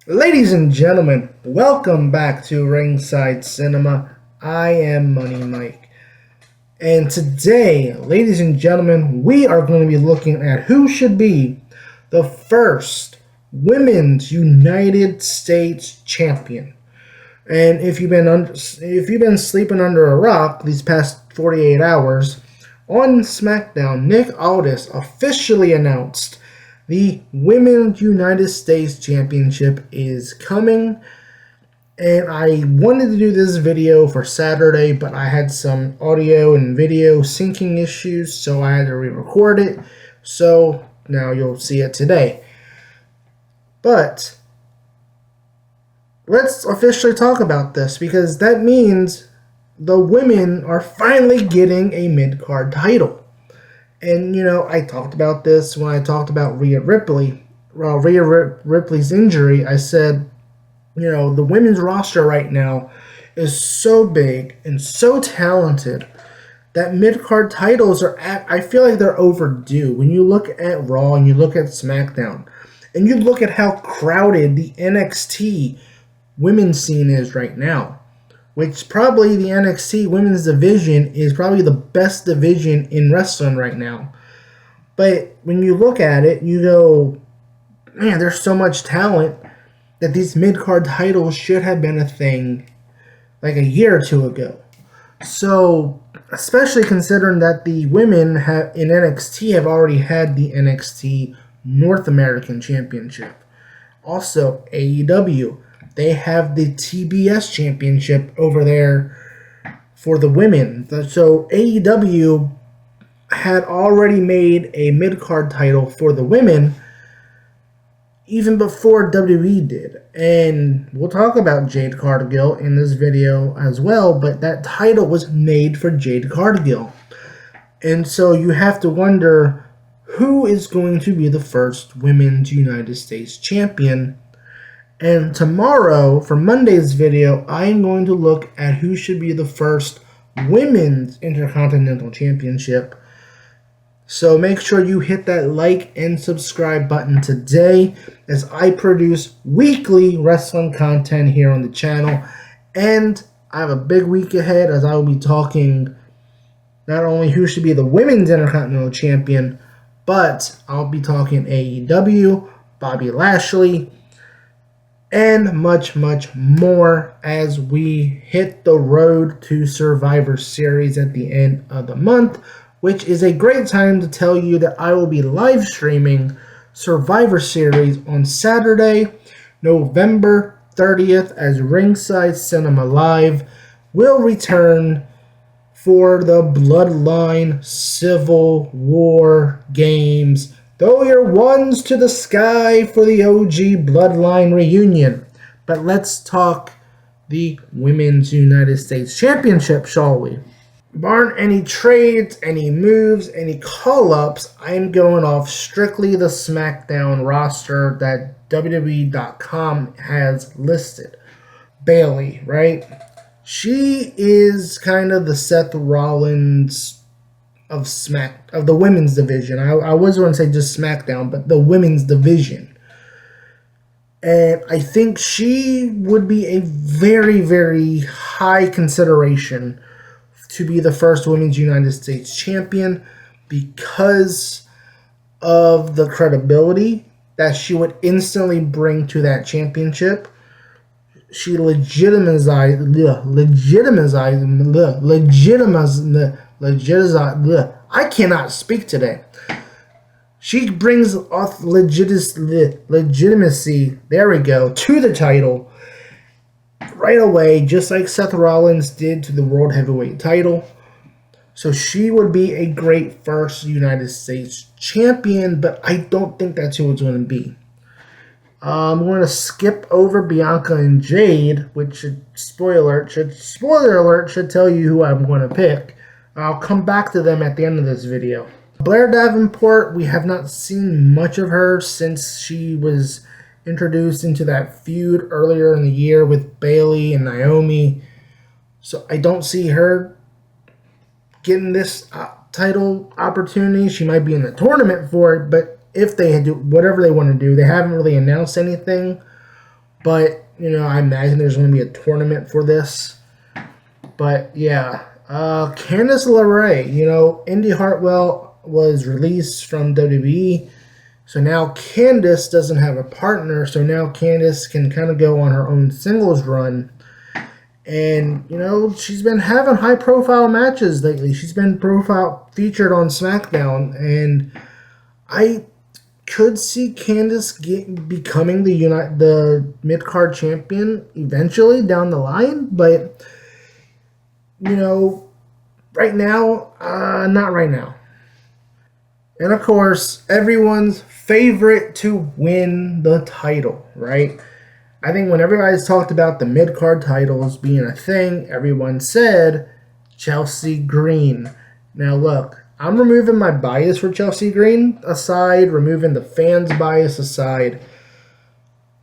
Ladies and gentlemen, welcome back to Ringside Cinema. I am Money Mike. And today, ladies and gentlemen, we are going to be looking at who should be the first Women's United States Champion. And if you've been sleeping under a rock these past 48 hours, on SmackDown, Nick Aldis officially announced the Women's United States Championship is coming. And I wanted to do this video for Saturday, but I had some audio and video syncing issues, so I had to re-record it. So now you'll see it today. But let's officially talk about this, because that means the women are finally getting a mid-card title. And, I talked about this when I talked about Rhea Ripley. Well, Ripley's injury, I said, the women's roster right now is so big and so talented that mid-card titles I feel like they're overdue. When you look at Raw and you look at SmackDown, and you look at how crowded the NXT women's scene is right now, which probably the NXT women's division is probably the best division in wrestling right now. But when you look at it, you go, man, there's so much talent that these mid-card titles should have been a thing like a year or two ago. So, especially considering that the women in NXT have already had the NXT North American Championship. Also, AEW, they have the TBS Championship over there for the women. So AEW had already made a mid-card title for the women even before WWE did. And we'll talk about Jade Cargill in this video as well, but that title was made for Jade Cargill. And so you have to wonder, who is going to be the first Women's United States Champion? And tomorrow, for Monday's video, I am going to look at who should be the first Women's Intercontinental Championship. So make sure you hit that like and subscribe button today, as I produce weekly wrestling content here on the channel. And I have a big week ahead, as I will be talking not only who should be the Women's Intercontinental Champion, but I'll be talking AEW, Bobby Lashley, and much, much more as we hit the road to Survivor Series at the end of the month, which is a great time to tell you that I will be live streaming Survivor Series on Saturday, November 30th, as Ringside Cinema Live will return for the Bloodline Civil War games. Throw your ones to the sky for the OG Bloodline reunion. But let's talk the Women's United States Championship, shall we? Barring any trades, any moves, any call-ups, I'm going off strictly the SmackDown roster that WWE.com has listed. Bayley, right? She is kind of the Seth Rollins of the women's division. I was going to say just SmackDown, but the women's division. And I think she would be a very, very high consideration to be the first Women's United States Champion, because of the credibility that she would instantly bring to that championship. She legitimized. I cannot speak today. She brings off legitimacy, there we go, to the title right away, just like Seth Rollins did to the World Heavyweight title. So she would be a great first United States champion, but I don't think that's who it's going to be. I'm going to skip over Bianca and Jade, which spoiler alert should tell you who I'm going to pick. I'll come back to them at the end of this video. Blair Davenport, we have not seen much of her since she was introduced into that feud earlier in the year with Bayley and Naomi. So I don't see her getting this title opportunity. She might be in the tournament for it, but if they do whatever they want to do, they haven't really announced anything. But, I imagine there's going to be a tournament for this. But, yeah. Candice LeRae, Indy Hartwell was released from WWE. So now Candice doesn't have a partner. So now Candice can kind of go on her own singles run. And, she's been having high profile matches lately. She's been featured on SmackDown. And I could see Candice becoming the mid card champion eventually down the line, but right now, not right now. And of course, everyone's favorite to win the title, right? I think when everybody's talked about the mid card titles being a thing, everyone said Chelsea Green. Now look, I'm removing my bias for Chelsea Green aside, removing the fans' bias aside.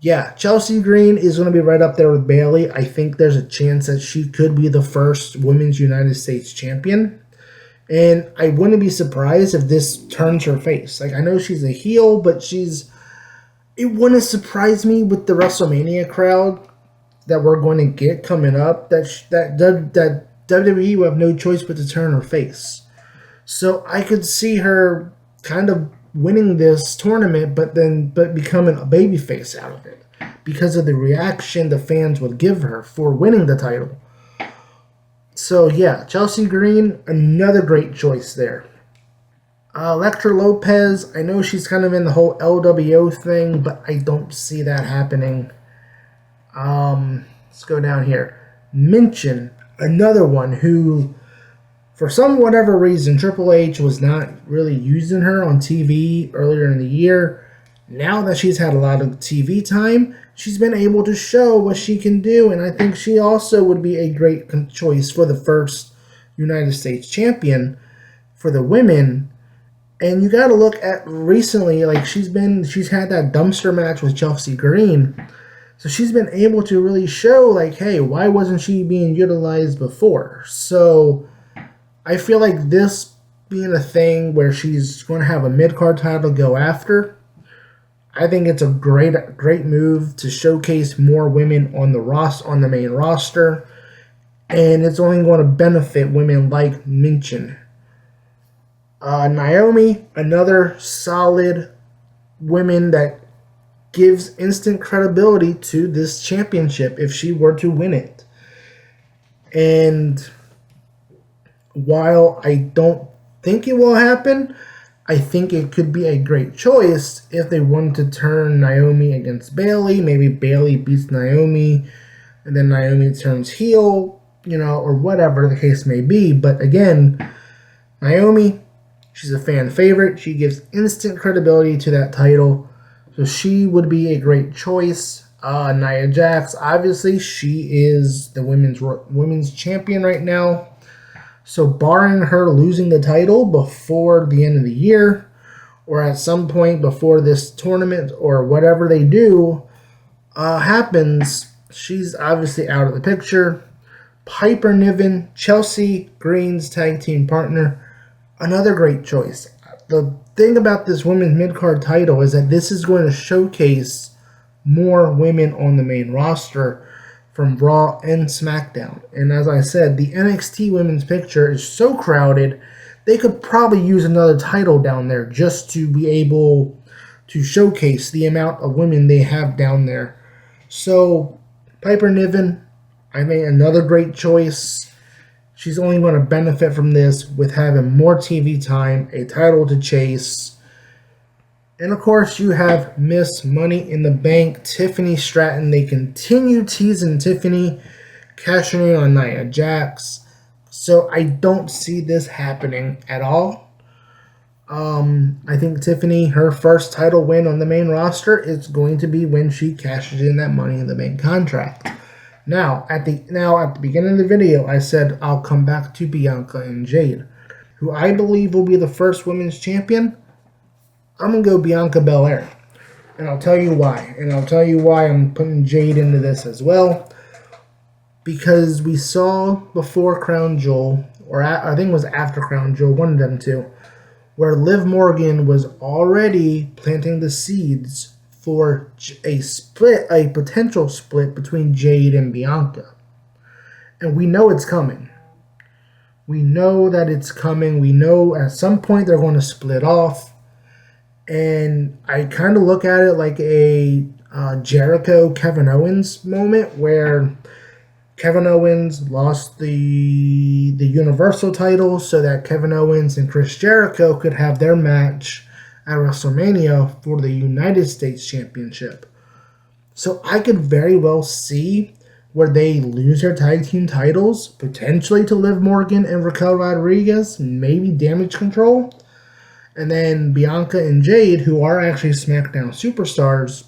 Yeah, Chelsea Green is going to be right up there with Bayley. I think there's a chance that she could be the first Women's United States champion. And I wouldn't be surprised if this turns her face. Like, I know she's a heel, but it wouldn't surprise me with the WrestleMania crowd that we're going to get coming up that WWE will have no choice but to turn her face. So I could see her kind of winning this tournament, but becoming a babyface out of it because of the reaction the fans would give her for winning the title. So yeah, Chelsea Green, another great choice there. Elektra Lopez, I know she's kind of in the whole LWO thing, but I don't see that happening. Let's go down here. Mention another one who, for whatever reason, Triple H was not really using her on TV earlier in the year. Now that she's had a lot of TV time, she's been able to show what she can do, and I think she also would be a great choice for the first United States champion for the women. And you got to look at recently, like she's had that dumpster match with Chelsea Green. So she's been able to really show, like, hey, why wasn't she being utilized before? So I feel like this being a thing where she's going to have a mid-card title to go after, I think it's a great move to showcase more women on the main roster, and it's only going to benefit women like Minchin. Naomi, another solid woman that gives instant credibility to this championship if she were to win it. And while I don't think it will happen, I think it could be a great choice if they wanted to turn Naomi against Bayley. Maybe Bayley beats Naomi, and then Naomi turns heel, or whatever the case may be. But again, Naomi, she's a fan favorite. She gives instant credibility to that title. So she would be a great choice. Nia Jax, obviously, she is the women's champion right now. So barring her losing the title before the end of the year, or at some point before this tournament or whatever they do happens, she's obviously out of the picture. Piper Niven, Chelsea Green's tag team partner, another great choice. The thing about this women's mid-card title is that this is going to showcase more women on the main roster from Raw and SmackDown. And as I said, the NXT women's picture is so crowded, they could probably use another title down there just to be able to showcase the amount of women they have down there. So, Piper Niven, I think another great choice. She's only going to benefit from this with having more TV time, a title to chase. And of course, you have Miss Money in the Bank, Tiffany Stratton. They continue teasing Tiffany, cashing in on Nia Jax. So I don't see this happening at all. I think Tiffany, her first title win on the main roster is going to be when she cashes in that Money in the Bank contract. Now, at the beginning of the video, I said I'll come back to Bianca and Jade, who I believe will be the first women's champion. I'm going to go Bianca Belair. And I'll tell you why. And I'll tell you why I'm putting Jade into this as well. Because we saw before Crown Jewel, or I think it was after Crown Jewel, one of them two, where Liv Morgan was already planting the seeds for a potential split between Jade and Bianca. And we know it's coming. We know that it's coming. We know at some point they're going to split off. And I kind of look at it like a Jericho Kevin Owens moment where Kevin Owens lost the Universal title so that Kevin Owens and Chris Jericho could have their match at WrestleMania for the United States Championship. So I could very well see where they lose their tag team titles, potentially to Liv Morgan and Raquel Rodriguez, maybe Damage Control. And then Bianca and Jade, who are actually SmackDown superstars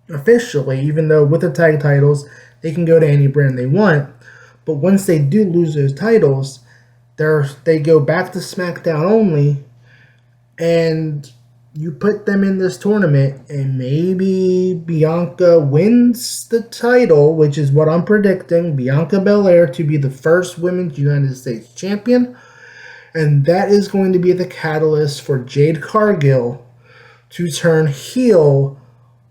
officially, even though with the tag titles, they can go to any brand they want. But once they do lose those titles, they go back to SmackDown only, and you put them in this tournament, and maybe Bianca wins the title, which is what I'm predicting, Bianca Belair to be the first Women's United States Champion. And that is going to be the catalyst for Jade Cargill to turn heel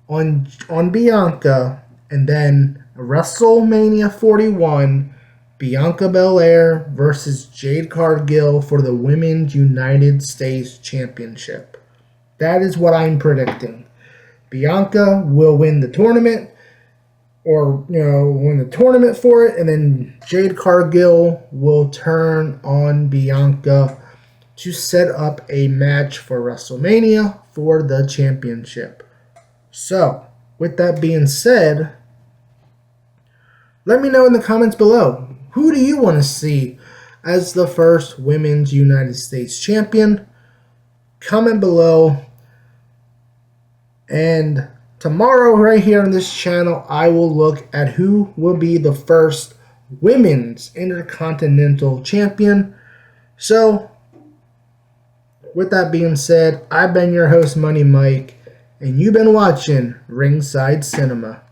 on Bianca. And then WrestleMania 41, Bianca Belair versus Jade Cargill for the Women's United States Championship. That is what I'm predicting. Bianca will win the tournament, or win the tournament for it, and then Jade Cargill will turn on Bianca to set up a match for WrestleMania for the championship. So, with that being said, let me know in the comments below, who do you want to see as the first Women's United States Champion? Comment below. And tomorrow, right here on this channel, I will look at who will be the first Women's Intercontinental Champion. So, with that being said, I've been your host, Money Mike, and you've been watching Ringside Cinema.